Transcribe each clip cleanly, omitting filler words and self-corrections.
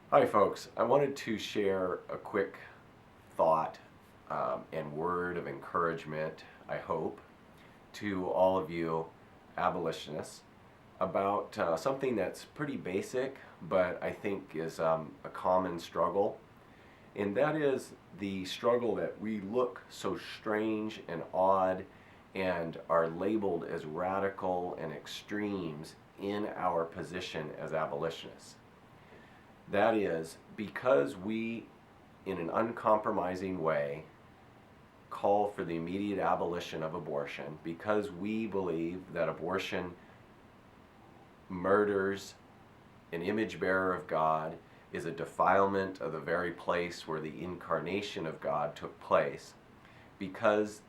Hi folks, I wanted to share a quick thought and word of encouragement, I hope, to all of you abolitionists about something that's pretty basic but I think is a common struggle, and that is the struggle that we look so strange and odd and are labeled as radical and extremes in our position as abolitionists. That is because we, in an uncompromising way, call for the immediate abolition of abortion, because we believe that abortion murders an image bearer of God, is a defilement of the very place where the incarnation of God took place, because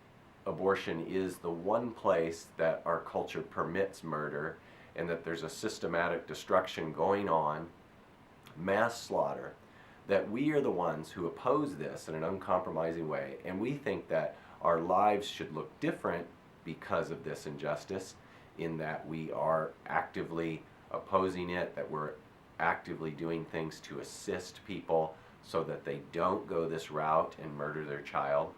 abortion is the one place that our culture permits murder, and that there's a systematic destruction going on, mass slaughter, that we are the ones who oppose this in an uncompromising way, and we think that our lives should look different because of this injustice, in that we are actively opposing it, that we're actively doing things to assist people so that they don't go this route and murder their child,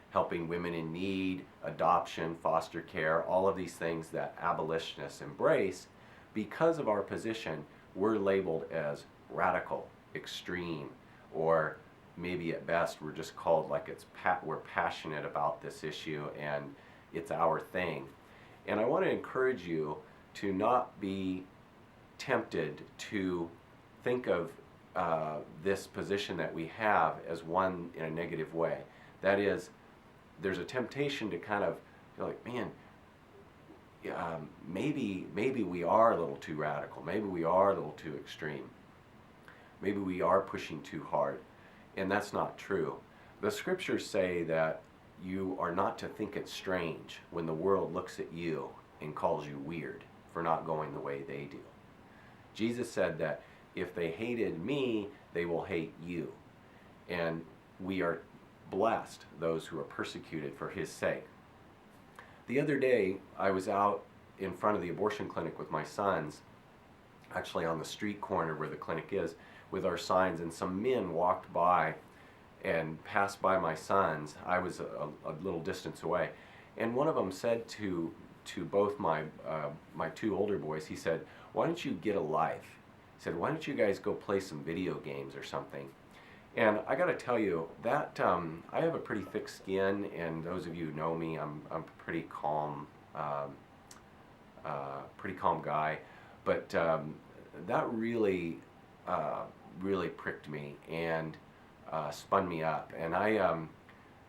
helping women in need, adoption, foster care, all of these things that abolitionists embrace. Because of our position, we're labeled as radical, extreme, or maybe at best we're just called like we're passionate about this issue and it's our thing. And I want to encourage you to not be tempted to think of this position that we have as one in a negative way. That is, there's a temptation to kind of feel like, man, maybe we are a little too radical. Maybe we are a little too extreme. Maybe we are pushing too hard. And that's not true. The scriptures say that you are not to think it strange when the world looks at you and calls you weird for not going the way they do. Jesus said that if they hated me, they will hate you. And we are blessed, those who are persecuted for his sake. The other day, I was out in front of the abortion clinic with my sons, actually on the street corner where the clinic is, with our signs, and some men walked by and passed by my sons. I was a little distance away, and one of them said to both my two older boys, he said, "Why don't you get a life?" He said, "Why don't you guys go play some video games or something?" And I got to tell you that I have a pretty thick skin, and those of you who know me, I'm a pretty calm guy. But that really pricked me and spun me up, and I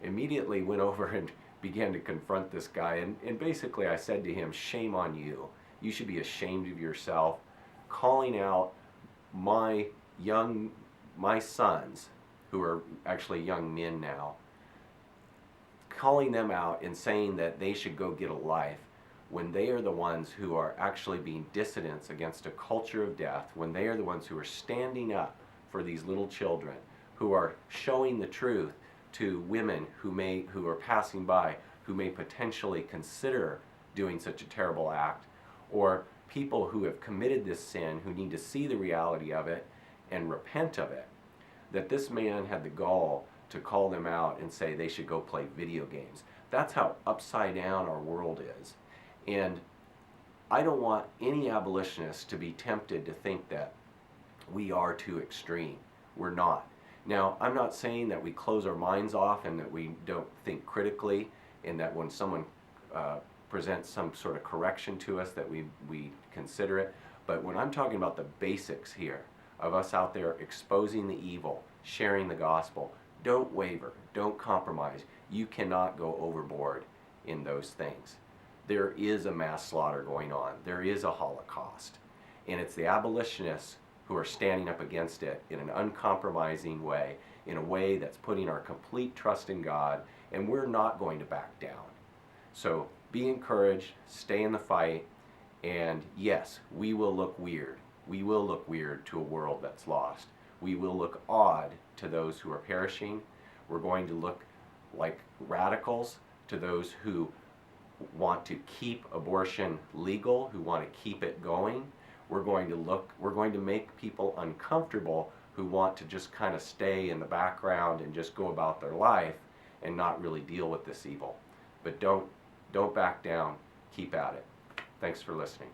immediately went over and began to confront this guy, and basically I said to him, "Shame on you. You should be ashamed of yourself, calling out my sons, who are actually young men now, calling them out and saying that they should go get a life, when they are the ones who are actually being dissidents against a culture of death, when they are the ones who are standing up for these little children, who are showing the truth to women who are passing by, who may potentially consider doing such a terrible act, or people who have committed this sin, who need to see the reality of it and repent of it," that this man had the gall to call them out and say they should go play video games. That's how upside down our world is. And I don't want any abolitionists to be tempted to think that we are too extreme. We're not. Now, I'm not saying that we close our minds off and that we don't think critically, and that when someone presents some sort of correction to us that we consider it. But when I'm talking about the basics here, of us out there exposing the evil, sharing the gospel, don't waver, don't compromise. You cannot go overboard in those things. There is a mass slaughter going on. There is a Holocaust. And it's the abolitionists who are standing up against it in an uncompromising way, in a way that's putting our complete trust in God, and we're not going to back down. So be encouraged, stay in the fight, and yes, we will look weird. We will look weird to a world that's lost. We will look odd to those who are perishing. We're going to look like radicals to those who want to keep abortion legal, who want to keep it going. we're going to make people uncomfortable who want to just kind of stay in the background and just go about their life and not really deal with this evil. But don't back down, keep at it. Thanks for listening.